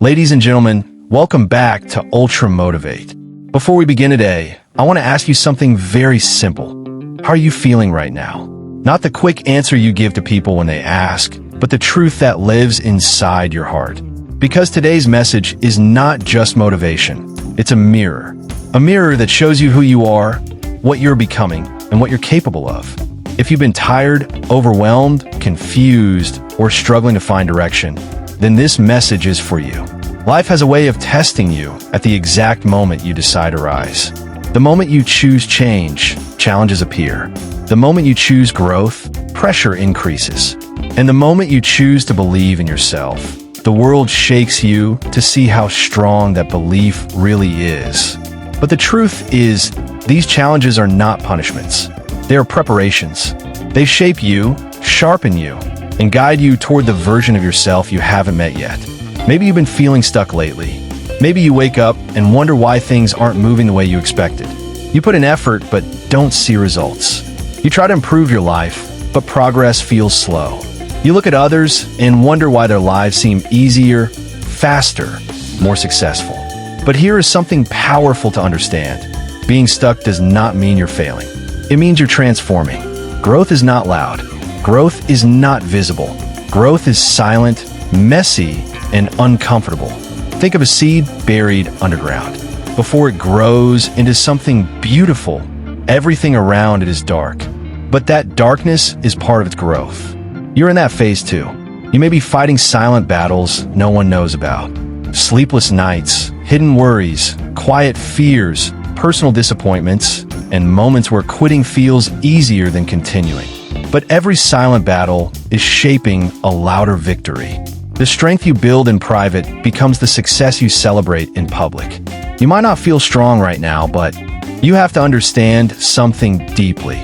Ladies and gentlemen, welcome back to Ultra Motivate. Before we begin today, I want to ask you something very simple. How are you feeling right now? Not the quick answer you give to people when they ask, but the truth that lives inside your heart. Because today's message is not just motivation, it's a mirror. A mirror that shows you who you are, what you're becoming, and what you're capable of. If you've been tired, overwhelmed, confused, or struggling to find direction, then this message is for you. Life has a way of testing you at the exact moment you decide to rise. The moment you choose change, challenges appear. The moment you choose growth, pressure increases. And the moment you choose to believe in yourself, the world shakes you to see how strong that belief really is. But the truth is, these challenges are not punishments. They are preparations. They shape you, sharpen you, and guide you toward the version of yourself you haven't met yet. Maybe you've been feeling stuck lately. Maybe you wake up and wonder why things aren't moving the way you expected. You put in effort but don't see results. You try to improve your life, but progress feels slow. You look at others and wonder why their lives seem easier, faster, more successful. But here is something powerful to understand. Being stuck does not mean you're failing. It means you're transforming. Growth is not loud. Growth is not visible. Growth is silent, messy, and uncomfortable. Think of a seed buried underground. Before it grows into something beautiful, everything around it is dark. But that darkness is part of its growth. You're in that phase too. You may be fighting silent battles no one knows about. Sleepless nights, hidden worries, quiet fears, personal disappointments, and moments where quitting feels easier than continuing. But every silent battle is shaping a louder victory. The strength you build in private becomes the success you celebrate in public. You might not feel strong right now, but you have to understand something deeply.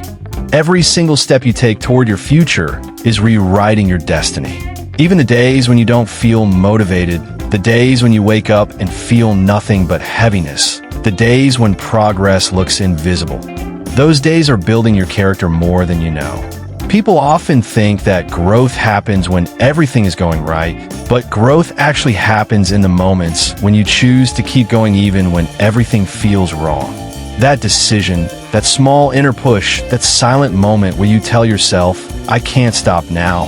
Every single step you take toward your future is rewriting your destiny. Even the days when you don't feel motivated, the days when you wake up and feel nothing but heaviness, the days when progress looks invisible. Those days are building your character more than you know. People often think that growth happens when everything is going right, but growth actually happens in the moments when you choose to keep going even when everything feels wrong. That decision, that small inner push, that silent moment where you tell yourself, I can't stop now,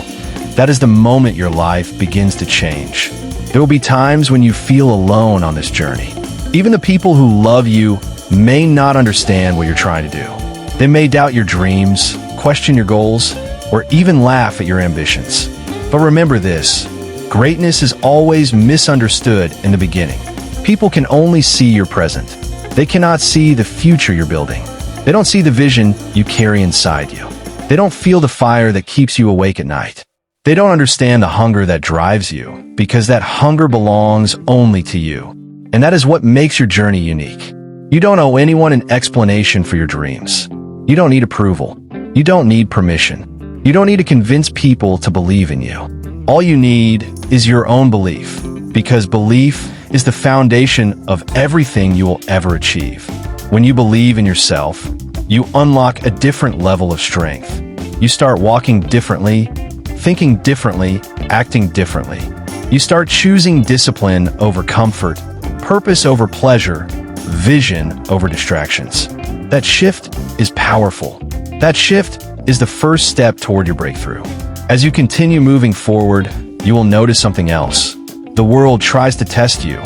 that is the moment your life begins to change. There will be times when you feel alone on this journey. Even the people who love you may not understand what you're trying to do. They may doubt your dreams, question your goals, or even laugh at your ambitions. But remember this, greatness is always misunderstood in the beginning. People can only see your present. They cannot see the future you're building. They don't see the vision you carry inside you. They don't feel the fire that keeps you awake at night. They don't understand the hunger that drives you, because that hunger belongs only to you. And that is what makes your journey unique. You don't owe anyone an explanation for your dreams. You don't need approval. You don't need permission. You don't need to convince people to believe in you. All you need is your own belief, because belief is the foundation of everything you will ever achieve. When you believe in yourself, you unlock a different level of strength. You start walking differently, thinking differently, acting differently. You start choosing discipline over comfort, purpose over pleasure, vision over distractions. That shift is powerful. That shift is the first step toward your breakthrough. As you continue moving forward, you will notice something else. The world tries to test you,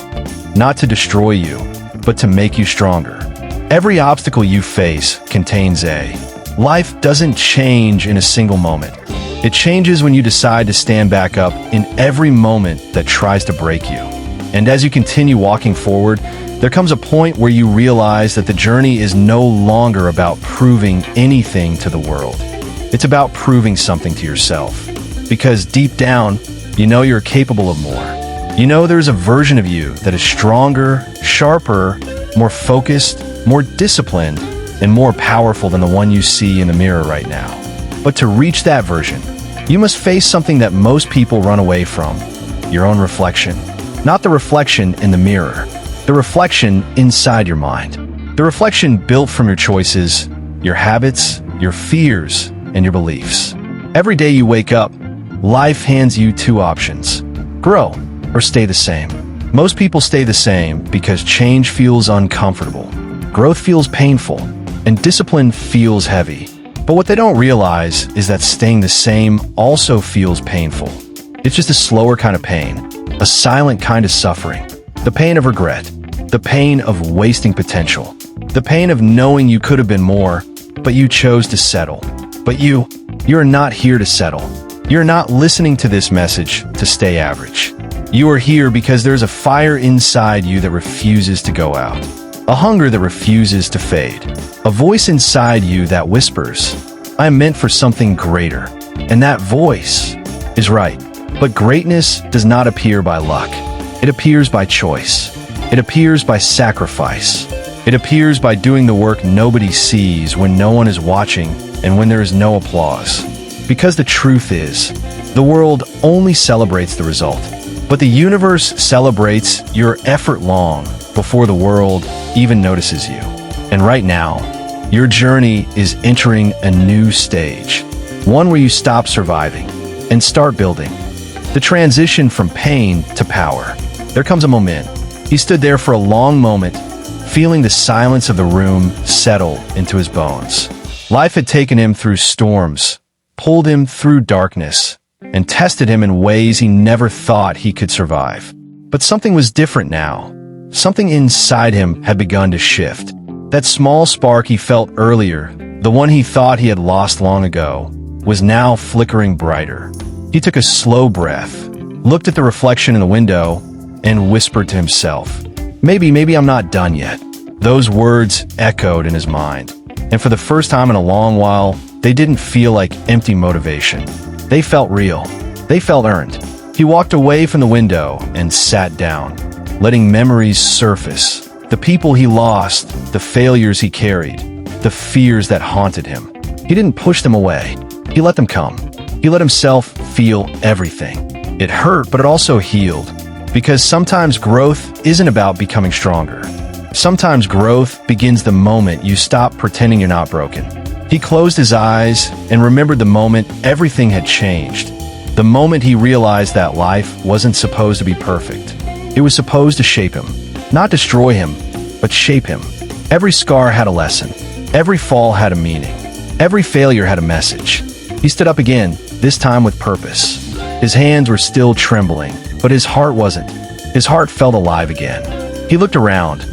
not to destroy you, but to make you stronger. Every obstacle you face contains a. Life doesn't change in a single moment. It changes when you decide to stand back up in every moment that tries to break you. And as you continue walking forward, there comes a point where you realize that the journey is no longer about proving anything to the world. It's about proving something to yourself. Because deep down, you know you're capable of more. You know there's a version of you that is stronger, sharper, more focused, more disciplined, and more powerful than the one you see in the mirror right now. But to reach that version, you must face something that most people run away from, your own reflection. Not the reflection in the mirror, the reflection inside your mind. The reflection built from your choices, your habits, your fears, and your beliefs. Every day you wake up, life hands you two options: grow or stay the same. Most people stay the same because change feels uncomfortable, growth feels painful, and discipline feels heavy. But what they don't realize is that staying the same also feels painful. It's just a slower kind of pain, a silent kind of suffering. The pain of regret, the pain of wasting potential, the pain of knowing you could have been more, but you chose to settle. But you're not here to settle. You're not listening to this message to stay average. You are here because there's a fire inside you that refuses to go out, a hunger that refuses to fade, a voice inside you that whispers, "I am meant for something greater." And that voice is right. But greatness does not appear by luck. It appears by choice. It appears by sacrifice. It appears by doing the work nobody sees when no one is watching and when there is no applause. Because the truth is, the world only celebrates the result, but the universe celebrates your effort long before the world even notices you. And right now, your journey is entering a new stage, one where you stop surviving and start building. The transition from pain to power. There comes a moment. He stood there for a long moment, feeling the silence of the room settle into his bones. Life had taken him through storms, pulled him through darkness, and tested him in ways he never thought he could survive. But something was different now. Something inside him had begun to shift. That small spark he felt earlier, the one he thought he had lost long ago, was now flickering brighter. He took a slow breath, looked at the reflection in the window, and whispered to himself, Maybe I'm not done yet." Those words echoed in his mind, and for the first time in a long while, they didn't feel like empty motivation. They felt real. They felt earned. He walked away from the window and sat down, letting memories surface. The people he lost, the failures he carried, the fears that haunted him. He didn't push them away. He let them come. He let himself feel everything. It hurt, but it also healed. Because sometimes growth isn't about becoming stronger. Sometimes growth begins the moment you stop pretending you're not broken. He closed his eyes and remembered the moment everything had changed. The moment he realized that life wasn't supposed to be perfect. It was supposed to shape him. Not destroy him, but shape him. Every scar had a lesson. Every fall had a meaning. Every failure had a message. He stood up again, this time with purpose. His hands were still trembling, but his heart wasn't. His heart felt alive again. He looked around.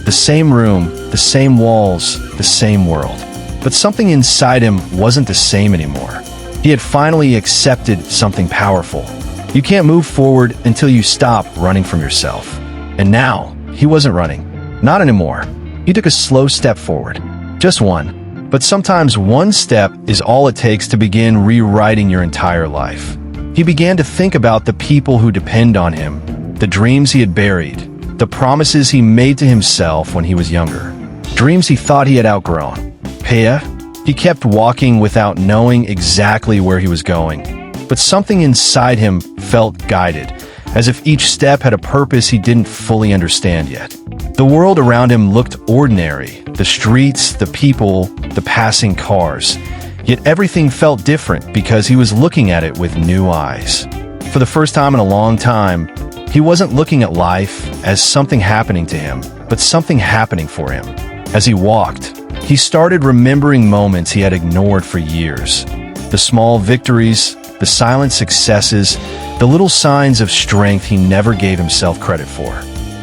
The same room, the same walls, the same world. But something inside him wasn't the same anymore. He had finally accepted something powerful. You can't move forward until you stop running from yourself. And now, he wasn't running. Not anymore. He took a slow step forward. Just one. But sometimes one step is all it takes to begin rewriting your entire life. He began to think about the people who depend on him, the dreams he had buried, the promises he made to himself when he was younger, dreams he thought he had outgrown. Pia, he kept walking without knowing exactly where he was going, but something inside him felt guided, as if each step had a purpose he didn't fully understand yet. The world around him looked ordinary, the streets, the people, the passing cars. Yet everything felt different because he was looking at it with new eyes. For the first time in a long time, he wasn't looking at life as something happening to him, but something happening for him. As he walked, he started remembering moments he had ignored for years. The small victories, the silent successes, the little signs of strength he never gave himself credit for.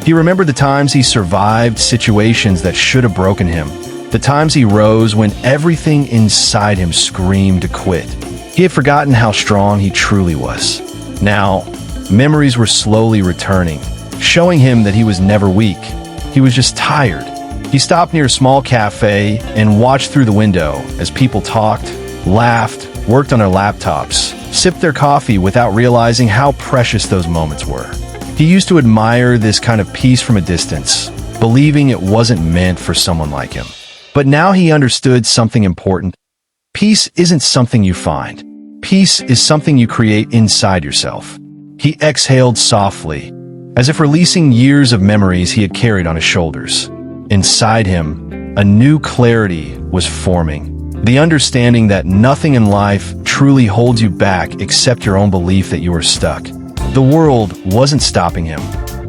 He remembered the times he survived situations that should have broken him, the times he rose when everything inside him screamed to quit. He had forgotten how strong he truly was. Now, memories were slowly returning, showing him that he was never weak. He was just tired. He stopped near a small cafe and watched through the window as people talked, laughed, worked on their laptops, sipped their coffee without realizing how precious those moments were. He used to admire this kind of peace from a distance, believing it wasn't meant for someone like him. But now he understood something important. Peace isn't something you find. Peace is something you create inside yourself. He exhaled softly, as if releasing years of memories he had carried on his shoulders. Inside him, a new clarity was forming. The understanding that nothing in life truly holds you back except your own belief that you are stuck. The world wasn't stopping him,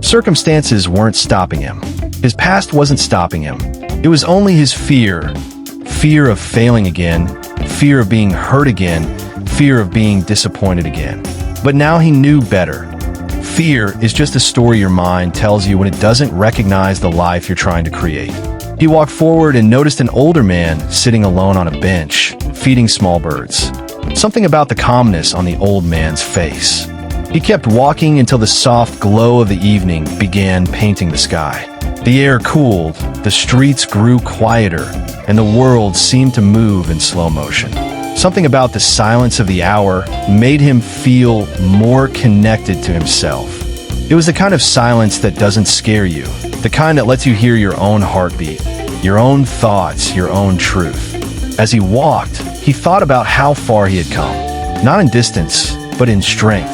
Circumstances weren't stopping him. His past wasn't stopping him. It was only his fear. Fear of failing again, fear of being hurt again, fear of being disappointed again. But now he knew better. Fear is just a story your mind tells you when it doesn't recognize the life you're trying to create. He walked forward and noticed an older man sitting alone on a bench, feeding small birds. Something about the calmness on the old man's face. He kept walking until the soft glow of the evening began painting the sky. The air cooled, the streets grew quieter, and the world seemed to move in slow motion. Something about the silence of the hour made him feel more connected to himself. It was the kind of silence that doesn't scare you, the kind that lets you hear your own heartbeat, your own thoughts, your own truth. As he walked, he thought about how far he had come, not in distance, but in strength.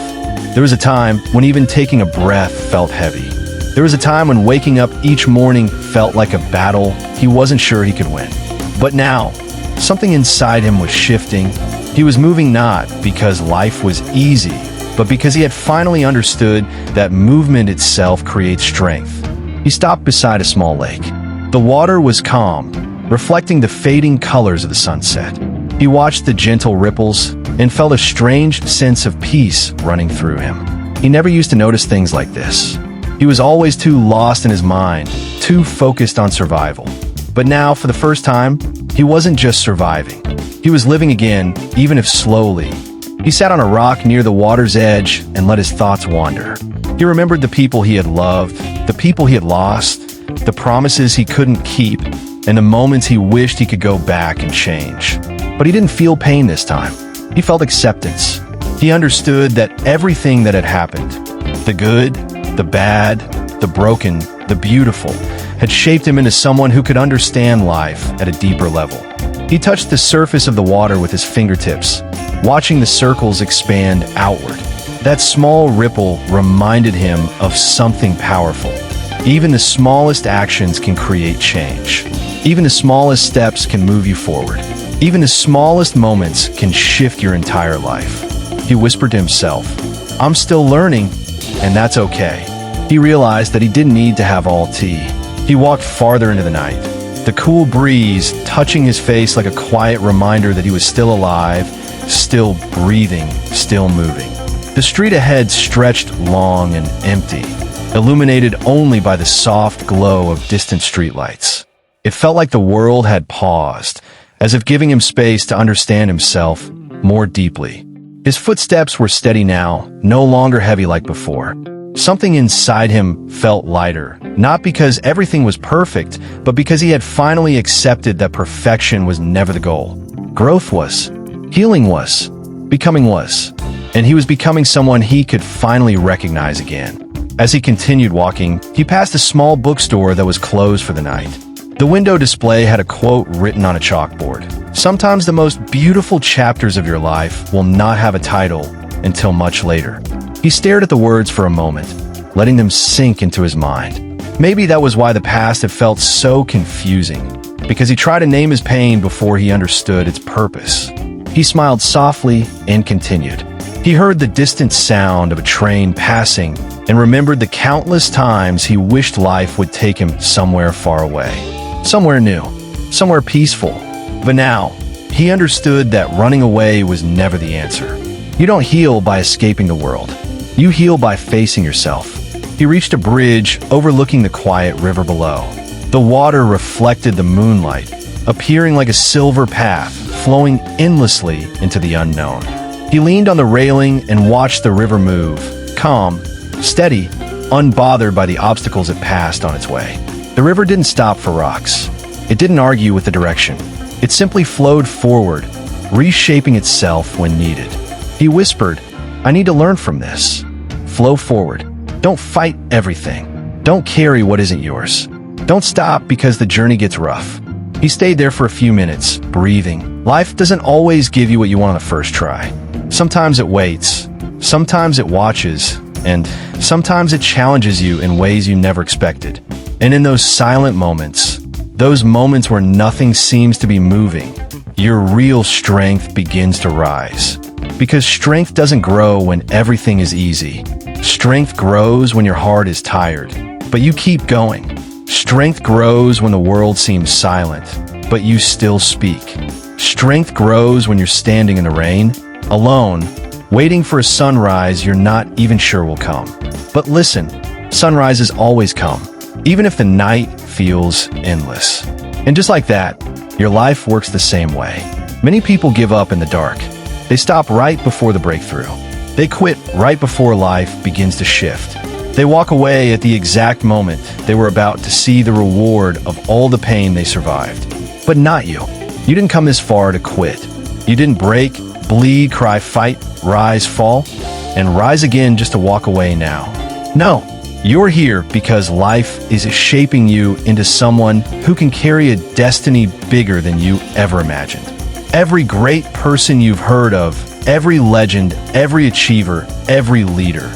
There was a time when even taking a breath felt heavy. There was a time when waking up each morning felt like a battle he wasn't sure he could win. But now, something inside him was shifting. He was moving not because life was easy, but because he had finally understood that movement itself creates strength. He stopped beside a small lake. The water was calm, reflecting the fading colors of the sunset. He watched the gentle ripples and felt a strange sense of peace running through him. He never used to notice things like this. He was always too lost in his mind, too focused on survival. But now, for the first time, he wasn't just surviving. He was living again, even if slowly. He sat on a rock near the water's edge and let his thoughts wander. He remembered the people he had loved, the people he had lost, the promises he couldn't keep, and the moments he wished he could go back and change. But he didn't feel pain this time. He felt acceptance. He understood that everything that had happened, the good, the bad, the broken, the beautiful, had shaped him into someone who could understand life at a deeper level. He touched the surface of the water with his fingertips, watching the circles expand outward. That small ripple reminded him of something powerful. Even the smallest actions can create change. Even the smallest steps can move you forward. Even the smallest moments can shift your entire life. He whispered to himself, "I'm still learning, and that's okay." He realized that he didn't need to have all tea. He walked farther into the night, the cool breeze touching his face like a quiet reminder that he was still alive, still breathing, still moving. The street ahead stretched long and empty, illuminated only by the soft glow of distant streetlights. It felt like the world had paused, as if giving him space to understand himself more deeply. His footsteps were steady now, no longer heavy like before. Something inside him felt lighter, not because everything was perfect, but because he had finally accepted that perfection was never the goal. Growth was, healing was, becoming was, and he was becoming someone he could finally recognize again. As he continued walking, he passed a small bookstore that was closed for the night. The window display had a quote written on a chalkboard. "Sometimes the most beautiful chapters of your life will not have a title until much later." He stared at the words for a moment, letting them sink into his mind. Maybe that was why the past had felt so confusing, because he tried to name his pain before he understood its purpose. He smiled softly and continued. He heard the distant sound of a train passing and remembered the countless times he wished life would take him somewhere far away. Somewhere new, somewhere peaceful. But now, he understood that running away was never the answer. You don't heal by escaping the world. You heal by facing yourself. He reached a bridge overlooking the quiet river below. The water reflected the moonlight, appearing like a silver path flowing endlessly into the unknown. He leaned on the railing and watched the river move, calm, steady, unbothered by the obstacles it passed on its way. The river didn't stop for rocks. It didn't argue with the direction. It simply flowed forward, reshaping itself when needed. He whispered, "I need to learn from this. Flow forward. Don't fight everything. Don't carry what isn't yours. Don't stop because the journey gets rough." He stayed there for a few minutes, breathing. Life doesn't always give you what you want on the first try. Sometimes it waits. Sometimes it watches. And sometimes it challenges you in ways you never expected. And in those silent moments, those moments where nothing seems to be moving, your real strength begins to rise. Because strength doesn't grow when everything is easy. Strength grows when your heart is tired, but you keep going. Strength grows when the world seems silent, but you still speak. Strength grows when you're standing in the rain, alone, waiting for a sunrise you're not even sure will come. But listen, sunrises always come, even if the night feels endless. And just like that, your life works the same way. Many people give up in the dark. They stop right before the breakthrough. They quit right before life begins to shift. They walk away at the exact moment they were about to see the reward of all the pain they survived. But not you. You didn't come this far to quit. You didn't break, bleed, cry, fight, rise, fall, and rise again just to walk away now. No, you're here because life is shaping you into someone who can carry a destiny bigger than you ever imagined. Every great person you've heard of, every legend, every achiever, every leader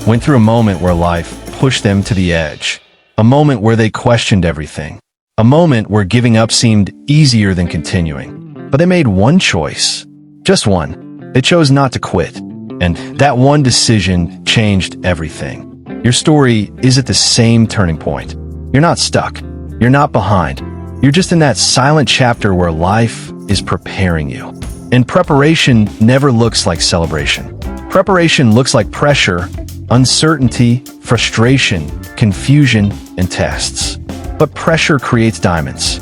went through a moment where life pushed them to the edge. A moment where they questioned everything. A moment where giving up seemed easier than continuing. But they made one choice. Just one. They chose not to quit. And that one decision changed everything. Your story is at the same turning point. You're not stuck. You're not behind. You're just in that silent chapter where life is preparing you. And preparation never looks like celebration. Preparation looks like pressure, uncertainty, frustration, confusion, and tests. But pressure creates diamonds.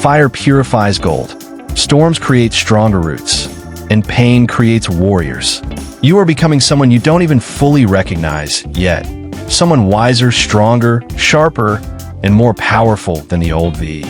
Fire purifies gold. Storms create stronger roots. And pain creates warriors. You are becoming someone you don't even fully recognize yet. Someone wiser, stronger, sharper, and more powerful than the old V.